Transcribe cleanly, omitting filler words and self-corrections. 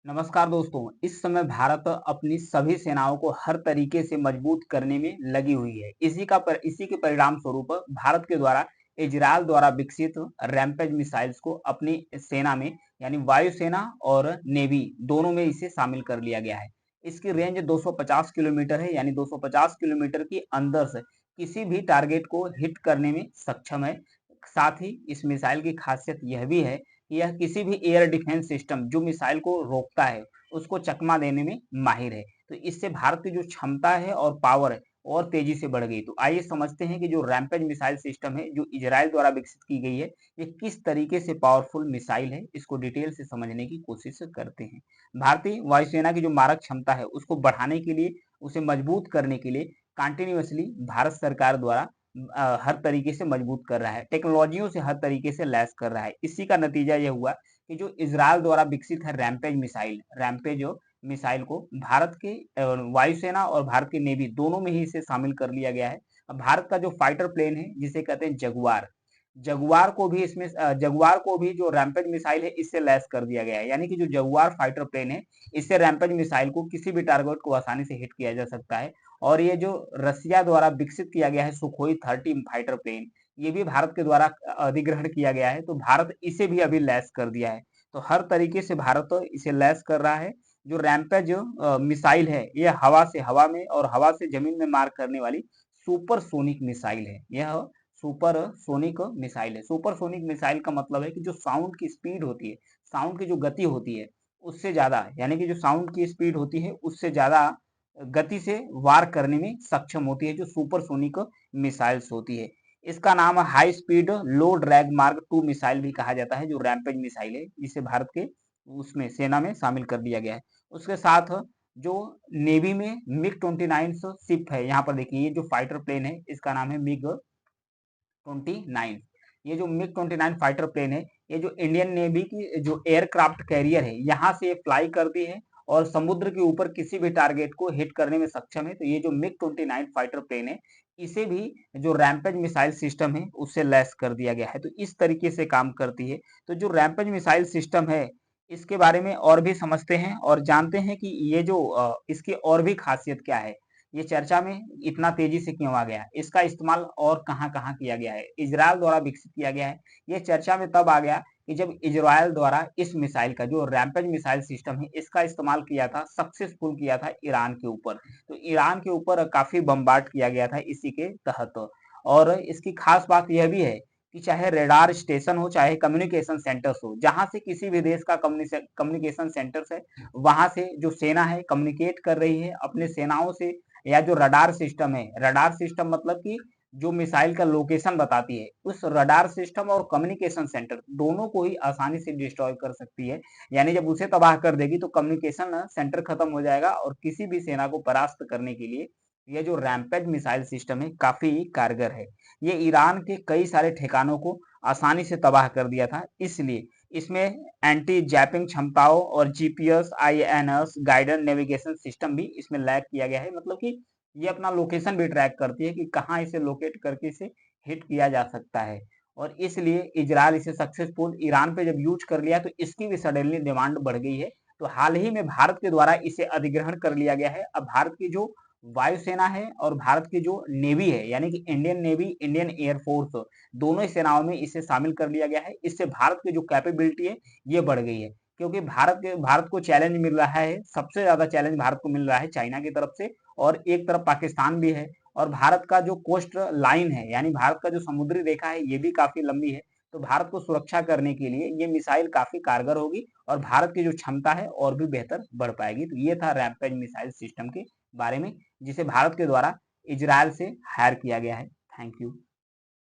नमस्कार दोस्तों, इस समय भारत अपनी सभी सेनाओं को हर तरीके से मजबूत करने में लगी हुई है। इसी के परिणाम स्वरूप भारत के द्वारा इजरायल द्वारा विकसित रैम्पेज मिसाइल्स को अपनी सेना में यानी वायुसेना और नेवी दोनों में इसे शामिल कर लिया गया है। इसकी रेंज 250 किलोमीटर है, यानी 250 किलोमीटर के अंदर से किसी भी टारगेट को हिट करने में सक्षम है। साथ ही इस मिसाइल की खासियत यह भी है कि यह किसी भी एयर डिफेंस सिस्टम जो मिसाइल को रोकता है, उसको चकमा देने में माहिर है। तो इससे भारत की जो क्षमता है और पावर है और तेजी से बढ़ गई। तो आइए समझते हैं कि जो रैम्पेज मिसाइल सिस्टम है, जो इजराइल द्वारा विकसित की गई है, ये किस तरीके से पावरफुल मिसाइल है, इसको डिटेल से समझने की कोशिश करते हैं। भारतीय वायुसेना की जो मारक क्षमता है, उसको बढ़ाने के लिए, उसे मजबूत करने के लिए कंटिन्यूअसली भारत सरकार द्वारा हर तरीके से मजबूत कर रहा है, टेक्नोलॉजियों से हर तरीके से लैस कर रहा है। इसी का नतीजा ये हुआ कि जो इजराइल द्वारा विकसित है रैम्पेज मिसाइल को भारत के वायुसेना और भारत की नेवी दोनों में ही इसे शामिल कर लिया गया है। अब भारत का जो फाइटर प्लेन है, जिसे कहते हैं जगुआर, जगुआर को भी जो रैम्पेज मिसाइल है, इससे लैस कर दिया गया है। यानी कि जो जगुआर फाइटर प्लेन है, इससे रैम्पेज मिसाइल को किसी भी टारगेट को आसानी से हिट किया जा सकता है। और ये जो रसिया द्वारा विकसित किया गया है सुखोई 30 फाइटर प्लेन, ये भी भारत के द्वारा अधिग्रहण किया गया है। तो भारत इसे भी अभी लैस कर दिया है। तो हर तरीके से भारत इसे लैस कर रहा है। जो रैम्पेज मिसाइल है, ये हवा में और हवा से जमीन में मार करने वाली सुपरसोनिक मिसाइल है। यह सुपरसोनिक मिसाइल का मतलब है कि जो साउंड की स्पीड होती है, साउंड की जो गति होती है, उससे ज्यादा, यानी कि जो साउंड की स्पीड होती है, उससे ज्यादा गति से वार करने में सक्षम होती है, जो सुपरसोनिक मिसाइल्स होती है। इसका नाम हाई स्पीड लो ड्रैग मार्क 2 मिसाइल भी कहा जाता है, जो रैम्पेज मिसाइल है, जिसे भारत के उसमें सेना में शामिल कर दिया गया है। उसके साथ जो नेवी में मिग 29 शिप है, यहाँ पर देखिए, ये जो फाइटर प्लेन है, इसका नाम है मिग 29। ये जो मिग 29 फाइटर प्लेन है, ये जो इंडियन नेवी की जो एयरक्राफ्ट कैरियर है, यहाँ से ये फ्लाई करती है और समुद्र के ऊपर किसी भी टारगेट को हिट करने में सक्षम है। तो ये जो मिग 29 फाइटर प्लेन है, इसे भी जो रैम्पेज मिसाइल सिस्टम है, उससे लैस कर दिया गया है। तो इस तरीके से काम करती है। तो जो रैम्पेज मिसाइल सिस्टम है, इसके बारे में और भी समझते हैं और जानते हैं कि ये जो इसकी और भी खासियत क्या है, ये चर्चा में इतना तेजी से क्यों आ गया, इसका इस्तेमाल और कहाँ-कहाँ किया गया है, इजरायल द्वारा विकसित किया गया है। ये चर्चा में तब आ गया कि जब इजरायल द्वारा इस मिसाइल का, जो रैम्पेज मिसाइल सिस्टम है, इसका इस्तेमाल किया था, सक्सेसफुल किया था ईरान के ऊपर। तो ईरान के ऊपर काफी बम्बार्ड किया गया था इसी के तहत। और इसकी खास बात यह भी है कि चाहे रेडार स्टेशन हो, चाहे कम्युनिकेशन सेंटर्स हो, जहां से किसी भी देश का कम्युनिकेशन सेंटर्स है, वहां से जो सेना है कम्युनिकेट कर रही है अपने सेनाओं से, या जो रडार सिस्टम है, रडार सिस्टम मतलब कि जो मिसाइल का लोकेशन बताती है, उस रडार सिस्टम और कम्युनिकेशन सेंटर दोनों को ही आसानी से डिस्ट्रॉय कर सकती है। यानी जब उसे तबाह कर देगी तो कम्युनिकेशन सेंटर खत्म हो जाएगा और किसी भी सेना को परास्त करने के लिए यह जो रैम्पेज मिसाइल सिस्टम है, काफी कारगर है। ये ईरान के कई सारे ठिकानों को आसानी से तबाह कर दिया था। इसलिए इसमें एंटी जैपिंग क्षमताओं और GPS, INS guided navigation system भी इसमें लैग किया गया है। मतलब कि ये अपना लोकेशन भी ट्रैक करती है कि कहाँ इसे लोकेट करके इसे हिट किया जा सकता है। और इसलिए इजराइल इसे सक्सेसफुल ईरान पे जब यूज कर लिया, तो इसकी भी सडनली डिमांड बढ़ गई है। तो हाल ही में भारत के द्वारा इसे अधिग्रहण कर लिया गया है। अब भारत की जो वायुसेना है और भारत की जो नेवी है, यानी कि इंडियन नेवी, इंडियन एयरफोर्स, दोनों ही सेनाओं में इसे शामिल कर लिया गया है। इससे भारत की जो कैपेबिलिटी है, ये बढ़ गई है। क्योंकि भारत को चैलेंज मिल रहा है, सबसे ज्यादा चैलेंज भारत को मिल रहा है चाइना की तरफ से, और एक तरफ पाकिस्तान भी है। और भारत का जो कोस्ट लाइन है, यानी भारत का जो समुद्री रेखा है, ये भी काफी लंबी है। तो भारत को सुरक्षा करने के लिए ये मिसाइल काफी कारगर होगी और भारत की जो क्षमता है और भी बेहतर बढ़ पाएगी। तो ये था रैम्पेज मिसाइल सिस्टम के बारे में, जिसे भारत के द्वारा इजरायल से हायर किया गया है। Thank you.